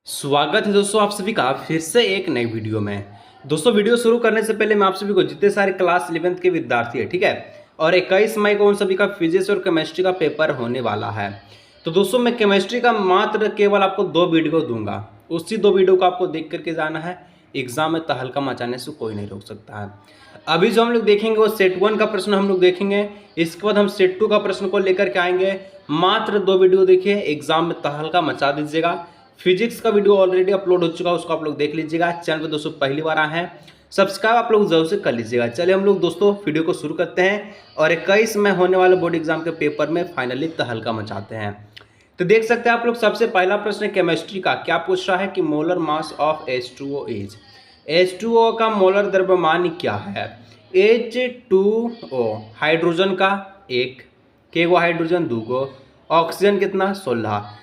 स्वागत है दोस्तों आप सभी का फिर से एक नई वीडियो में। दोस्तों वीडियो शुरू करने से पहले मैं आप सभी को जितने सारे क्लास 11th के विद्यार्थी है, ठीक है, और 21 मई को उन सभी का फिजिक्स और केमिस्ट्री का पेपर होने वाला है। तो दोस्तों मैं केमिस्ट्री का मात्र केवल आपको 2 वीडियो दूंगा, उसी 2 वीडियो को आपको देख करके जाना है। एग्जाम में तहलका मचाने से कोई नहीं रोक सकता है। अभी जो हम लोग देखेंगे वो सेट 1 का प्रश्न हम लोग देखेंगे, इसके बाद हम सेट 2 का प्रश्न को लेकर के आएंगे। मात्र 2 वीडियो देखिए, एग्जाम में तहलका मचा दीजिएगा। फिजिक्स का वीडियो ऑलरेडी अपलोड हो चुका है, उसको आप लोग देख लीजिएगा। चैनल पे दोस्तों पहली बार आए हैं, सब्सक्राइब आप लोग जरूर से कर लीजिएगा। चलिए हम लोग दोस्तों वीडियो को शुरू करते हैं और 21 में होने वाले बोर्ड एग्जाम के पेपर में फाइनली तहलका मचाते हैं। तो देख सकते हैं आप लोग, सबसे पहला प्रश्न केमिस्ट्री का क्या पूछ रहा है कि molar mass of H2O is. H2O का मोलर द्रव्यमान क्या है? H2O हाइड्रोजन का 1, के गो हाइड्रोजन 2 गो, ऑक्सीजन कितना 16।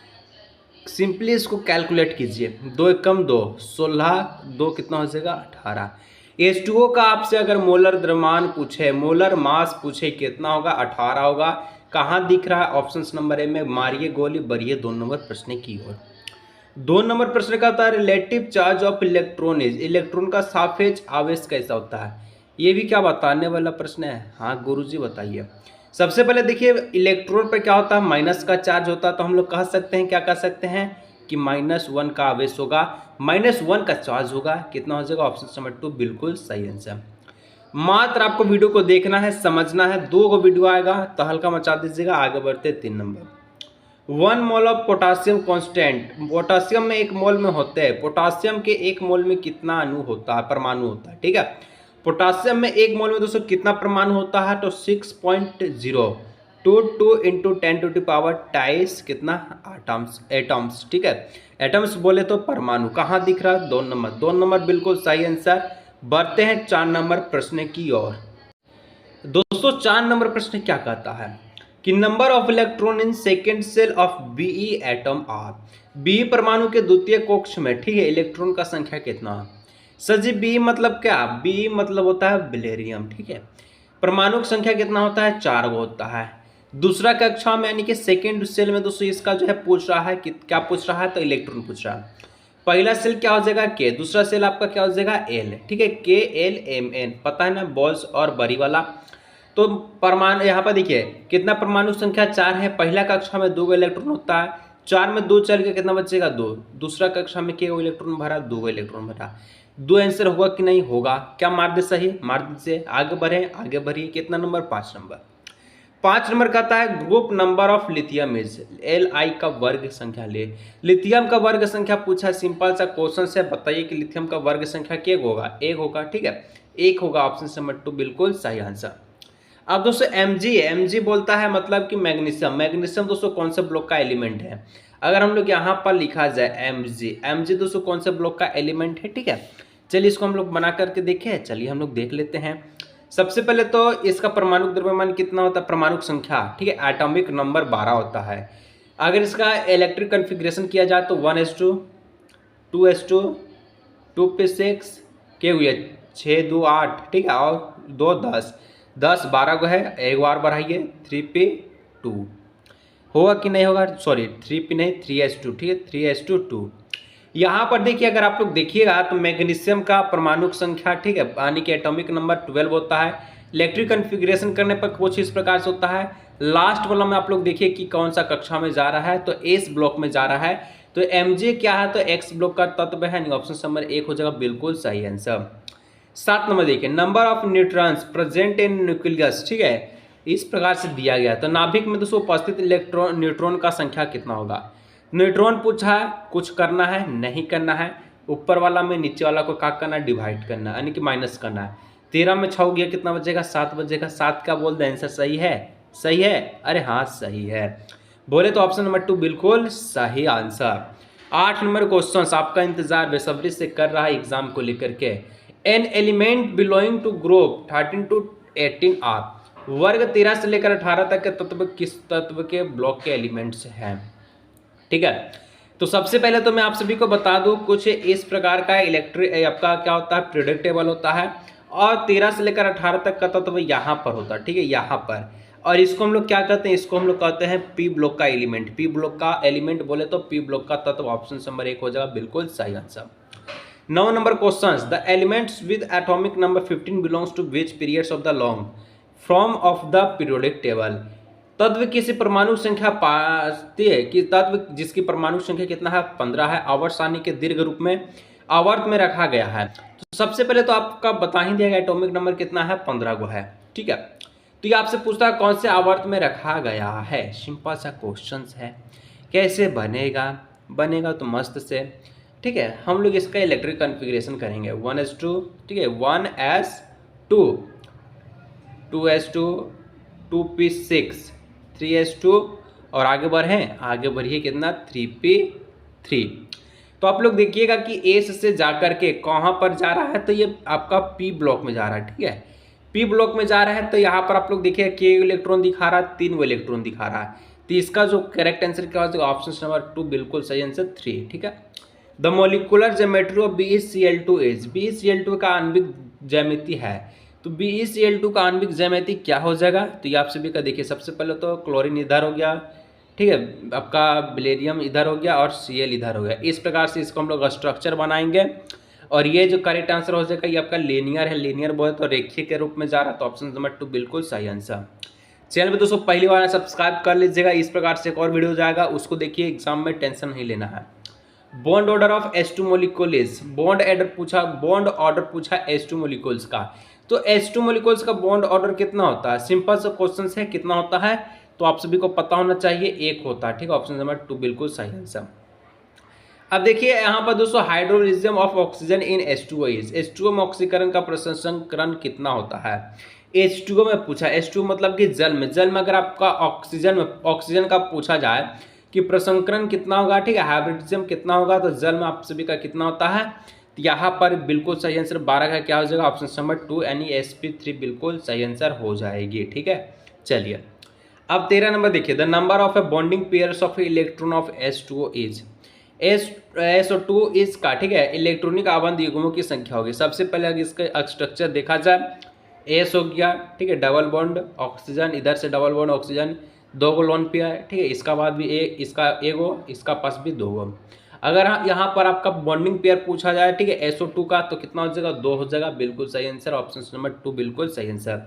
सिंपली इसको कैलकुलेट कीजिए, 2 एकम 2, 16, 2 कितना हो जाएगा 18। H2O का आपसे अगर मोलर द्रव्यमान पूछे, मोलर मास पूछे कितना होगा 18 होगा। कहाँ दिख रहा है? ऑप्शन नंबर ए में। मारिए गोली बढ़िए 2 नंबर प्रश्न की ओर। 2 नंबर प्रश्न का था relative charge of electron is. Electron का सापेक्ष आवेश कैसा होता है? ये भी क्या बताने वाला प्रश्न है? हाँ गुरुजी बताइए। सबसे पहले देखिए, इलेक्ट्रॉन पर क्या होता है? माइनस का चार्ज होता है, तो हम लोग कह सकते हैं, क्या कह सकते हैं कि -1 का आवेश होगा, -1 का चार्ज होगा। कितना हो जाएगा? ऑप्शन नंबर 2 बिल्कुल सही आंसर। मात्र आपको वीडियो को देखना है, समझना है। 2 गो वीडियो आएगा, तहलका मचा दीजिएगा। आगे बढ़ते 3 number. 1 mole of potassium constant. Potassium में 1 मोल में होते हैं, पोटासियम के 1 मोल में कितना अणु होता है, परमाणु होता है, ठीक है। पोटासियम में 1 मोल में दोस्तों कितना परमाणु होता है? तो 6.022 इंटू 10⁻22 कितना एटम्स, ठीक है। एटम्स बोले तो परमाणु। कहाँ दिख रहा है? 2 नंबर। 2 नंबर बिल्कुल सही आंसर। बढ़ते हैं 4 नंबर प्रश्न की ओर। दोस्तों 4 नंबर प्रश्न क्या कहता है कि number of electron in second cell of Be atom are. Be परमाणु के द्वितीय कक्ष में, ठीक है, इलेक्ट्रॉन का संख्या कितना है? सर जी Be मतलब क्या? Be मतलब होता है बेरिलियम, ठीक है। परमाणु की संख्या कितना होता है? 4 गो होता है। दूसरा कक्षा में यानी कि सेकेंड सेल में दोस्तों इसका जो है पूछ रहा है कि क्या पूछ रहा है? तो इलेक्ट्रॉन पूछ रहा है। पहला सेल क्या हो जाएगा? K, दूसरा सेल आपका क्या हो जाएगा? L, ठीक है। KLMN पता है ना, बॉल्स और बरी वाला। तो परमाणु यहाँ पर देखिए कितना परमाणु संख्या 4 है। पहला कक्षा में 2 गो इलेक्ट्रॉन होता है, 4 में 2 चल के कितना बचेगा? 2। दूसरा कक्षा में के गो इलेक्ट्रॉन भरा? 2 गो इलेक्ट्रॉन भरा। 2 आंसर होगा कि नहीं होगा? क्या मार दे? सही मार दीजिए। आगे बढ़े, आगे बढ़िए। कितना नंबर? 5 नंबर। 5 नंबर कहता है group number of lithium is. Li का वर्ग संख्या ले। लिथियम का वर्ग संख्या पूछा, सिंपल सा क्वेश्चन से बताइए कि लिथियम का वर्ग संख्या क्या होगा? 1 होगा, ठीक है, 1 होगा। ऑप्शन नंबर 2 बिल्कुल सही आंसर। अब दोस्तों Mg बोलता है मतलब कि मैग्नीशियम। मैग्नीशियम दोस्तों कौन से ब्लॉक का एलिमेंट है? अगर हम लोग यहाँ पर लिखा जाए Mg दोस्तों कौन से ब्लॉक का एलिमेंट है, ठीक है। चलिए इसको हम लोग बना करके देखें। चलिए हम लोग देख लेते हैं। सबसे पहले तो इसका परमाणु द्रव्यमान कितना होता है? परमाणु संख्या, ठीक है, एटॉमिक नंबर 12 होता है। अगर इसका इलेक्ट्रिक कन्फिग्रेशन किया जाए तो 1s2 2s2 2p6 के हुए 6 2 8, ठीक है, और 2 10 10 12 को है। एक बार बढ़ाइए 3p2 होगा कि नहीं होगा? सॉरी 3p नहीं, 3s2, ठीक है, 3s2 2। यहाँ पर देखिए, अगर आप लोग देखिएगा तो मैग्नीशियम का परमाणु संख्या, ठीक है, यानी कि एटॉमिक नंबर 12 होता है। इलेक्ट्रिक कन्फिग्रेशन करने पर कुछ इस प्रकार से होता है। लास्ट वाला में आप लोग देखिए कि कौन सा कक्षा में जा रहा है, तो एस ब्लॉक में जा रहा है। तो Mg क्या है? तो एक्स ब्लॉक का तत्व है, ऑप्शन नंबर 1 हो जाएगा बिल्कुल सही आंसर। 7 नंबर देखिए, number of neutrons present in nucleus, ठीक है, इस प्रकार से दिया गया। तो नाभिक में दोस्तों उपस्थित न्यूट्रॉन का संख्या कितना होगा? न्यूट्रॉन पूछा है, कुछ करना है नहीं करना है? ऊपर वाला में नीचे वाला को क्या करना है? डिवाइड करना है, यानी कि माइनस करना है। 13 में 6 गया, कितना बचेगा? 7 बचेगा। 7 का बोल दे आंसर सही है? सही है? अरे हाँ सही है। बोले तो ऑप्शन नंबर 2 बिल्कुल सही आंसर। 8 नंबर क्वेश्चन आपका इंतजार बेसब्री से कर रहा है एग्जाम को लेकर के। An element belonging to group 13 to 18 are. वर्ग 13 से लेकर 18 तक के तत्व किस तत्व के ब्लॉक के एलिमेंट्स हैं, ठीक है। तो सबसे पहले तो मैं आप सभी को बता दूं, कुछ इस प्रकार का इलेक्ट्रिक आपका क्या होता है? प्रेडिक्टेबल होता है। और 13 से लेकर 18 तक का तत्व यहाँ पर होता है, ठीक है, यहाँ पर। और इसको हम लोग क्या कहते हैं, इसको हम लोग कहते हैं पी ब्लॉक का एलिमेंट। पी ब्लॉक का एलिमेंट बोले तो पी ब्लॉक का तत्व, ऑप्शन नंबर 1 हो जाएगा बिल्कुल सही answer. 9 number questions, the elements with atomic number 15 belongs to which periods of the long from of the periodic table. तत्व किसी परमाणु संख्या पाती है कि तत्व जिसकी परमाणु संख्या कितना है 15 है, आवर्त सारणी के दीर्घ रूप में आवर्त में रखा गया है। तो सबसे पहले तो आपका बता ही दिया गया एटॉमिक नंबर कितना है 15 को है, ठीक है। तो ये आपसे पूछता है कौन से आवर्त में रखा गया है, सिंपल सा क्वेश्चन है। कैसे बनेगा तो मस्त से, ठीक है। हम लोग इसका इलेक्ट्रिक कॉन्फ़िगरेशन करेंगे 1s2, ठीक है, 1s2, 2s2, 2p6, 3s2 और आगे बढ़िए कितना 3p3। तो आप लोग देखिएगा कि एस से जाकर के कहाँ पर जा रहा है, तो ये आपका पी ब्लॉक में जा रहा है, ठीक है। पी ब्लॉक में जा रहा है तो यहाँ पर आप लोग देखिए के इलेक्ट्रॉन दिखा रहा है, 3 वो इलेक्ट्रॉन दिखा रहा है। तो इसका जो करेक्ट आंसर क्या हो जाएगा, ऑप्शन नंबर 2 बिल्कुल सही आंसर 3, ठीक है। The molecular geometry of BeCl2 is, BeCl2 का आणविक ज्यामिति है, तो BeCl2 का आणविक ज्यामिति क्या हो जाएगा, तो ये आप सभी का देखिए। सबसे पहले तो क्लोरीन इधर हो गया, ठीक है, आपका बेरिलियम इधर हो गया और Cl इधर हो गया। इस प्रकार से इसको हम लोग स्ट्रक्चर बनाएंगे और ये जो करेक्ट आंसर हो जाएगा ये आपका लीनियर है। लीनियर बोले तो रेखीय के रूप में जा रहा है, तो ऑप्शन नंबर 2 बिल्कुल सही आंसर। चैनल पे दोस्तों पहली बार सब्सक्राइब कर लीजिएगा। इस प्रकार से एक और वीडियो जाएगा, उसको देखिए, एग्जाम में टेंशन नहीं लेना है। Bond order of H2 molecules, bond order पूछा H2 मोलिक्यूल्स का। तो H2 मोलिक्यूल्स का बॉन्ड ऑर्डर कितना होता है, सिंपल सा क्वेश्चन है, कितना होता है तो आप सभी को पता होना चाहिए, 1 होता है, ठीक है। ऑप्शन नंबर 2 बिल्कुल सही आंसर। अब देखिए यहाँ पर दोस्तों hydrolysis of oxygen in H2O is, H2O में ऑक्सीकरण का प्रसंस्करण कितना होता है। H2O में पूछा, H2O मतलब कि जल में अगर आपका ऑक्सीजन का पूछा जाए कि प्रसंस्करण कितना होगा, ठीक है, हाइब्रिडिज्म कितना होगा, तो जल में आप सभी का कितना होता है, तो यहाँ पर बिल्कुल सही आंसर 12 का क्या हो जाएगा, ऑप्शन नंबर 2 यानी sp3 बिल्कुल सही आंसर हो जाएगी, ठीक है। चलिए अब 13 नंबर देखिए, the number of A bonding pairs of electron of H2O is, SO2 is का, ठीक है, इलेक्ट्रॉनिक आबंध युग्मों की संख्या होगी। सबसे पहले अगर इसका स्ट्रक्चर देखा जाए, एस हो गया, ठीक है, डबल बॉन्ड ऑक्सीजन, इधर से डबल बॉन्ड ऑक्सीजन, 2 गो लोन पेयर, ठीक है, इसका बाद भी इसका एगो, इसका पास भी 2 गो। अगर यहाँ पर आपका बॉन्डिंग पेयर पूछा जाए, ठीक है, SO2 का, तो कितना हो जाएगा 2 हो जाएगा, बिल्कुल सही आंसर, ऑप्शन नंबर 2 बिल्कुल सही आंसर।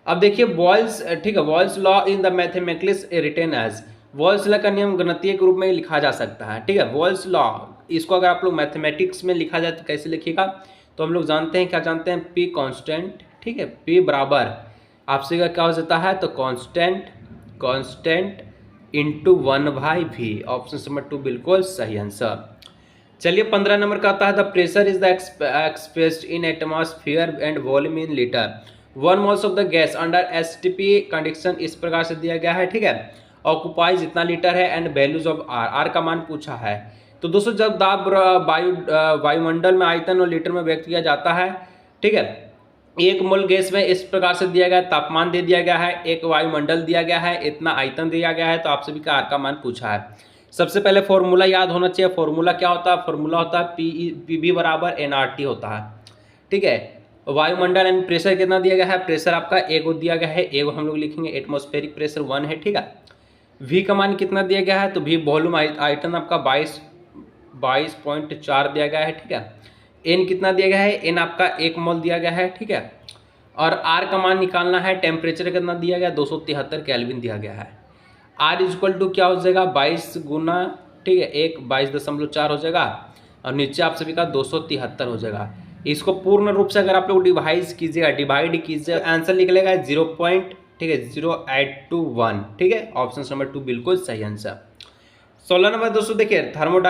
अब देखिए बॉयल्स, ठीक है, Boyle's law in the mathematics written as, Boyle's law का नियम गणितीय के रूप में लिखा जा सकता है, ठीक है। बॉयल्स लॉ इसको अगर आप लोग मैथमेटिक्स में लिखा जाए तो कैसे लिखिएगा, तो हम लोग जानते हैं, क्या जानते हैं, P कांस्टेंट, ठीक है, P बराबर आपसे का क्या हो जाता है, तो constant into 1/v, option number 2 बिल्कुल सही आंसर। चलिए 15 नंबर का आता है, the pressure is the expressed in atmosphere and volume in litre 1 moles of the gas under STP condition, इस प्रकार से दिया गया है, ठीक है। ऑक्यूपाई जितना लीटर है एंड वैल्यूज ऑफ R का मान पूछा है। तो दोस्तों जब दाब वायुमंडल में आयतन और लीटर में व्यक्त किया जाता है, ठीक है, 1 मोल गैस में इस प्रकार से दिया गया, तापमान दे दिया गया है, 1 वायुमंडल दिया गया है, इतना आयतन दिया गया है, तो आप सभी का R का मान पूछा है। सबसे पहले फॉर्मूला याद होना चाहिए। फॉर्मूला क्या होता है, फॉर्मूला होता है PV बराबर nRT होता है, ठीक है। वायुमंडल एंड प्रेशर कितना दिया गया है, प्रेशर आपका एगो दिया गया है, एगो हम लोग लिखेंगे, एटमॉस्फेरिक प्रेशर 1 है, ठीक है। V का मान कितना दिया गया है, तो V वॉल्यूम आयतन आपका 22.4 दिया गया है, ठीक है। N कितना दिया गया है, N आपका 1 मोल दिया गया है, ठीक है। और R का मान निकालना है, टेम्परेचर कितना दिया गया, 273 केल्विन दिया गया है। R इक्वल टू क्या हो जाएगा, 22 गुना, ठीक है, 22.4 हो जाएगा, और नीचे आप सभी का 273 हो जाएगा। इसको पूर्ण रूप से अगर आप लोग डिवाइड कीजिए, आंसर निकलेगा 0.0821, ठीक है, ऑप्शन नंबर 2 बिल्कुल सही आंसर। 16 नंबर दोस्तों देखिए, थर्मो,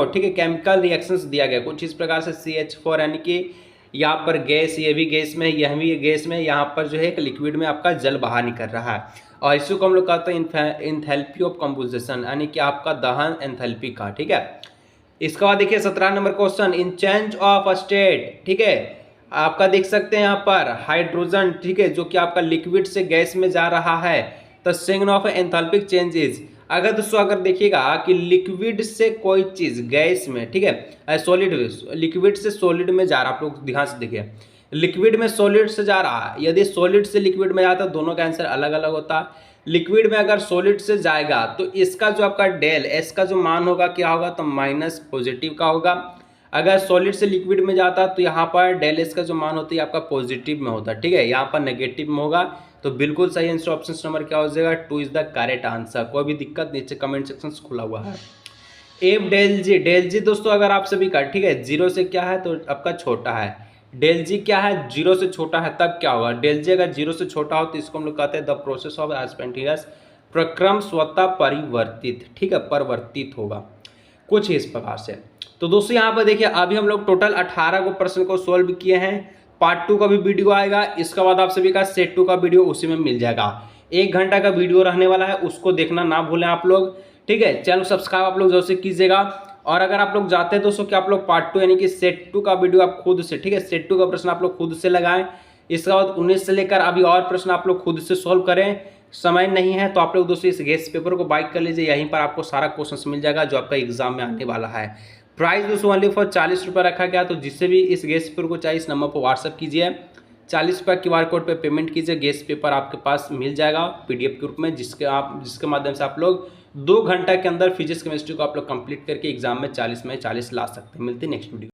ठीक है, केमिकल रिएक्शंस दिया गया कुछ इस प्रकार से, CH4 यानी कि यहाँ पर गैस, ये भी गैस में, यह भी गैस में, यहाँ पर जो है एक लिक्विड में आपका जल बाहर निकल रहा है, और इसी को हम लोग कहते हैं एंथैल्पी ऑफ कंपोजिशन, यानी कि आपका दहन एंथैल्पी का, ठीक है। इसके बाद देखिए 17 number question, in change of state, ठीक है, आपका देख सकते हैं यहाँ पर हाइड्रोजन, ठीक है, जो कि आपका लिक्विड से गैस में जा रहा है, तो सिग्न ऑफ एंथैल्पिक चेंजेस। अगर दोस्तों अगर देखिएगा कि लिक्विड से कोई चीज़ गैस में, ठीक है, सॉलिड, लिक्विड से सॉलिड में जा रहा है, आप लोग ध्यान से देखिए, लिक्विड में सॉलिड से जा रहा है, यदि सॉलिड से लिक्विड में जाता है दोनों का आंसर अलग अलग होता है। लिक्विड में अगर सॉलिड से जाएगा तो इसका जो आपका डेल एस का जो मान होगा क्या होगा, तो माइनस पॉजिटिव का होगा। अगर सॉलिड से लिक्विड में जाता तो यहाँ पर डेल एस का जो मान होता है आपका पॉजिटिव में होता है, ठीक है, यहाँ पर नेगेटिव में होगा। तो बिल्कुल सही आंसर ऑप्शन नंबर क्या हो जाएगा, 2 इज द करेक्ट आंसर। कोई भी दिक्कत नीचे कमेंट सेक्शन खुला हुआ है। एफ डेल जी दोस्तों अगर आप सभी का, ठीक है, जीरो से क्या है तो आपका छोटा है, डेल जी क्या है जीरो से छोटा है, तब क्या होगा, डेल जी अगर जीरो से छोटा हो तो इसको हम लोग कहते हैं द प्रोसेस ऑफ स्पॉन्टेनियस, प्रक्रम स्वतः परिवर्तित, ठीक है, परिवर्तित होगा कुछ इस प्रकार से। तो दोस्तों यहाँ पर देखिए अभी हम लोग टोटल 18 को प्रश्न को सॉल्व किए हैं। पार्ट 2 का भी वीडियो आएगा, इसके बाद आप सभी का सेट 2 का वीडियो उसी में मिल जाएगा। 1 घंटा का वीडियो रहने वाला है, उसको देखना ना भूलें आप लोग, ठीक है। चैनल सब्सक्राइब आप लोग जैसे कीजिएगा। और अगर आप लोग जाते हैं दोस्तों कि आप लोग पार्ट 2 यानी कि सेट 2 का वीडियो आप खुद से, ठीक है, सेट 2 का प्रश्न आप लोग खुद से लगाएं। इसके बाद 19 से लेकर अभी और प्रश्न आप लोग खुद से सॉल्व करें। समय नहीं है तो आप लोग दोस्तों इस गेस्ट पेपर को बाइक कर लीजिए, यहीं पर आपको सारा क्वेश्चन मिल जाएगा जो आपका एग्जाम में आने वाला है। प्राइस दोस्तों ओनली फॉर 40 रुपये रखा गया, तो जिससे भी इस गेस्ट पेपर को चाहिए इस नंबर पर व्हाट्सअप कीजिए, 40 रुपये QR कोड पे पेमेंट कीजिए, गेस्ट पेपर आपके पास मिल जाएगा PDF के रूप में, जिसके माध्यम से आप लोग 2 घंटा के अंदर फिजिक्स केमिस्ट्री को आप लोग कंप्लीट करके एग्जाम में 40 में 40 ला सकते हैं। मिलते हैं नेक्स्ट वीडियो।